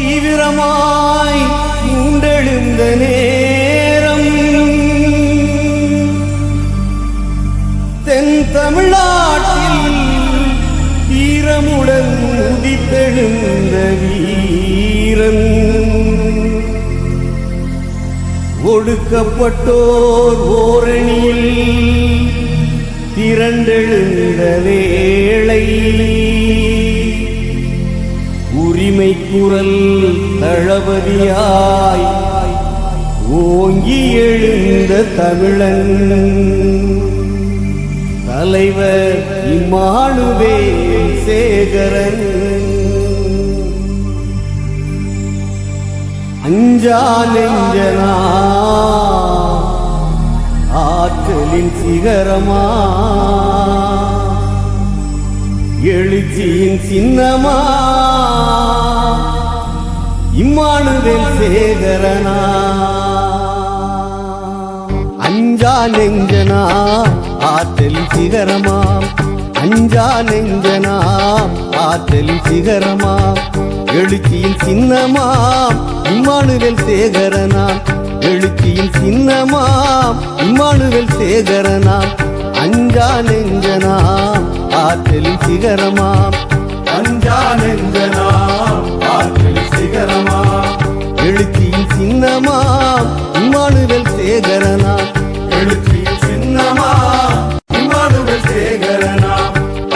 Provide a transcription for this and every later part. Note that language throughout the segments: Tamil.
தீவிரமாய் மூண்டெழுந்த நேரம் தென் தமிழ்நாட்டில் தீரமுடன் உதித்தெழுந்த வீரன் ஒடுக்கப்பட்டோர் ஓரணியில் திரண்டெழுந்த வேளை உரிமை குரல் தளபதியாய் ஓங்கி எழுந்த தமிழன் தலைவர் இம்மானுவேல் சேகரன் அஞ்சா நெஞ்சனா ஆற்றலின் சிகரமா எழுச்சியின் சின்னமா இம்மானுவேல் சேகரனா அஞ்சா நெஞ்சனா ஆற்றலின் சிகரமா அஞ்சா நெஞ்சனா ஆற்றலின் சிகரமா எழுச்சியின் சின்னமா இம்மானுவேல் சேகரனா எழுச்சியின் சின்னமா இம்மானுவேல் சேகரனா அஞ்சா நெஞ்சனா ஆற்றலின் சிகரமா அஞ்சா நெஞ்சனா ஆற்றலின் சிகரமா எழுச்சியின் சின்னமா இம்மானுவேல் சேகரனா எழுச்சியின் சின்னமா இம்மானுவேல் சேகரனா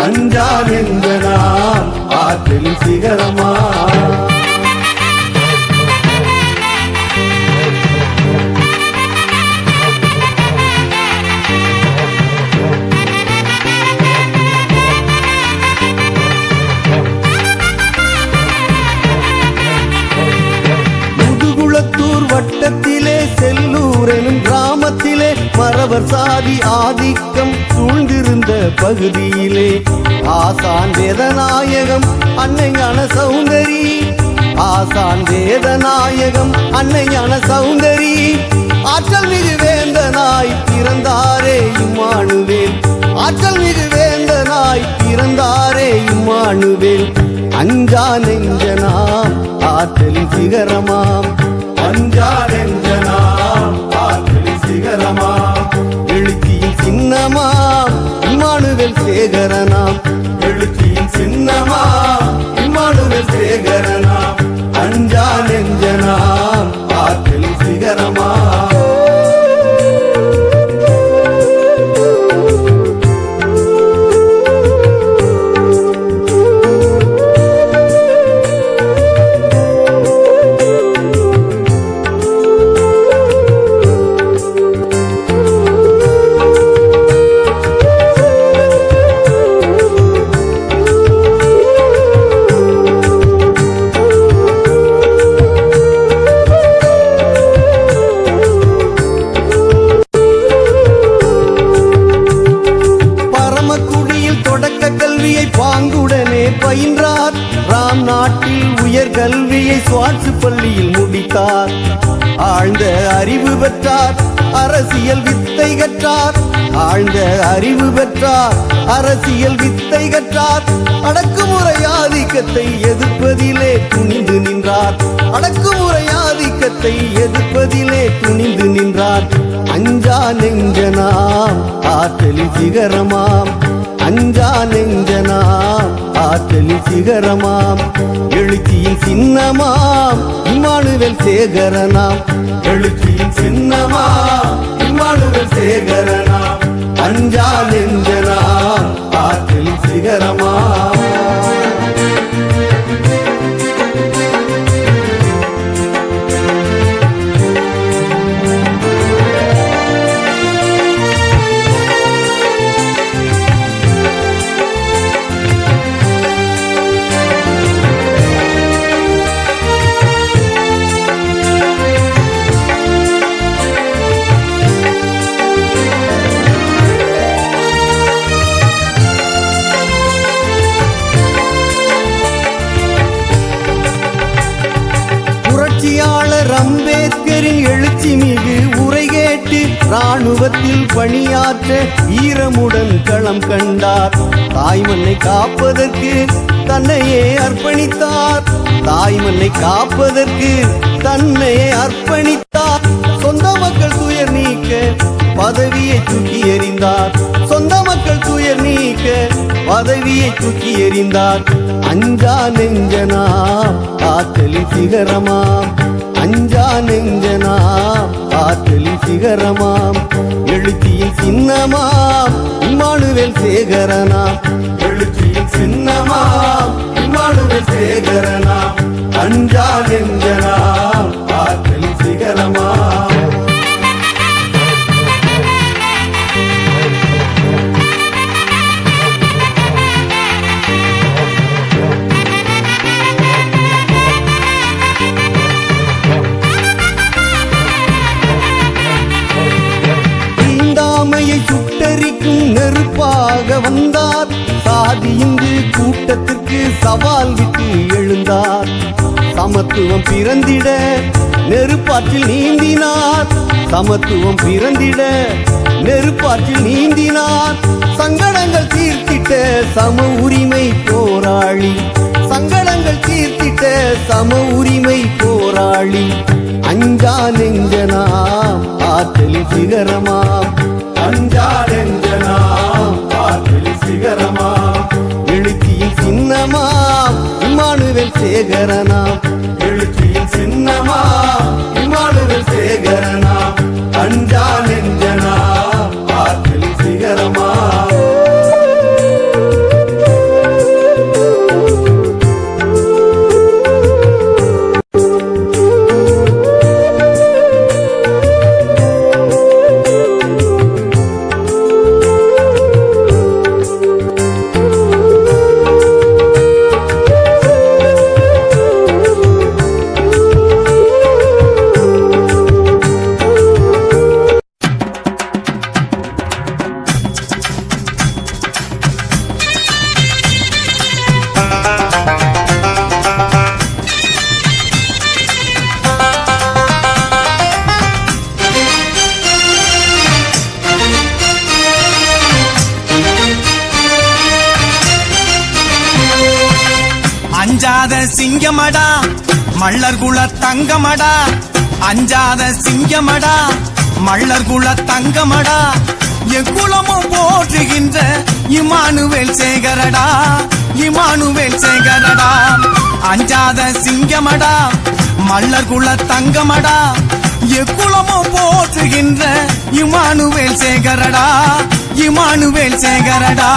அஞ்சா நெஞ்சனா ஆற்றலின் சிகரமா வட்டத்திலே செல்லூர் எனும் கிராமத்திலே மறவர் சாதி ஆதிக்கம் சூழ்ந்திருந்த பகுதியிலே ஆசான் வேதநாயகம் அன்னையான சௌந்தரி ஆசான் வேதநாயகம் அன்னையான சௌந்தரி ஆற்றல் மிகு வேந்தனாய் பிறந்தாரே இம்மானுவேல் ஆற்றல் மிகு வேந்தனாய் பிறந்தாரே இம்மானுவேல் அஞ்சா நெஞ்சனா ஆற்றலின் சிகரமாம் அஞ்சா நெஞ்சனா ஆற்றலின் சிகரமா எழுச்சியின் சின்னமா இம்மானுவேல் சேகரனா எழுச்சியின் சின்னமா இம்மானுவேல் சேகரனா அஞ்சா நெஞ்சனா ஆற்றலின் சிகரமா பாங்குடனே பயின்றார் ராம் நாட்டில் உயர் கல்வியை ஸ்வாட்சு பள்ளியில் முடித்தார் ஆழ்ந்த அறிவு பெற்றார் அரசியல் வித்தை கற்றார் ஆழ்ந்த அறிவு பெற்றார் அரசியல் வித்தை கற்றார் அடக்குமுறை ஆதிக்கத்தை எதிர்ப்பதிலே துணிந்து நின்றார் அடக்குமுறை ஆதிக்கத்தை எதிர்ப்பதிலே துணிந்து நின்றார் அஞ்சா நெஞ்சனாம் ஆற்றலின் சிகரமாம் அஞ்சா நெஞ்சனாம் ஆற்றலின் சிகரமாம் எழுச்சியின் சின்னமாம் இம்மானுவேல் சேகரனாம் எழுச்சியின் சின்னமாம் இம்மானுவேல் சேகரனாம் அஞ்சா நெஞ்சனாம் ஆற்றலின் சிகரமாம் அம்பேத்கரின் எழுச்சி மிகு உரை கேட்டு ராணுவத்தில் பணியாற்ற வீரமுடன் களம் கண்டார் தாய்மண்ணை காப்பதற்கு தன்னையே அர்ப்பணித்தார் தாய்மண்ணை காப்பதற்கு தன்னை அர்ப்பணித்தார். சொந்த மக்கள் துயர் நீக்க பதவியை தூக்கி எறிந்தார். சொந்த மக்கள் துயர் நீக்க பதவியை தூக்கி எறிந்தார். அஞ்சா நெஞ்சனா ஆற்றலின் சிகரமாம், அஞ்சா நெஞ்சனா ஆற்றலின் சிகரமாம், எழுச்சியின் சின்னமாம் இம்மானுவேல் சேகரனாம், எழுச்சியின் சின்னமாம் இம்மானுவேல் சேகரனாம், அஞ்சா நெஞ்சனா ஆற்றலின் சிகரமாம். சுட்டரிக்கும் நெருப்பாக வந்தார். சாதி இந்து கூட்டத்திற்கு சவால் விட்டு எழுந்தார். சமத்துவம் பிறந்திட நெருப்பாற்றில் நீந்தினார். சமத்துவம் பிறந்திட நெருப்பாற்றில் நீந்தினார். சங்கடங்கள் தீர்த்திட்ட சம உரிமை போராளி, சங்கடங்கள் தீர்த்திட்ட சம உரிமை போராளி, அஞ்சா நெஞ்சனாம் ஆற்றலின் சிகரமாம், அஞ்சா நெஞ்சனாம் ஆற்றலின் சிகரமாம், எழுச்சியின் சின்னமாம் இம்மானுவேல் சேகரனாம், எழுச்சியின் சின்னமாம் இம்மானுவேல் சேகரனாம், அஞ்சா நெஞ்சனாம் ஆற்றலின் சிகரமாம். அஞ்சாத சிங்கமடா மல்லர் குல தங்கமடா, அஞ்சாத சிங்கமடா மல்லர் குல தங்கமடா, எக்குலமும் போற்றுகின்ற இம்மானுவேல் சேகரடா, இம்மானுவேல் சேகரடா. அஞ்சாத சிங்கமடா மல்லர் குல தங்கமடா, எக்குலமும் போற்றுகின்ற இம்மானுவேல் சேகரடா, இம்மானுவேல் சேகரடா.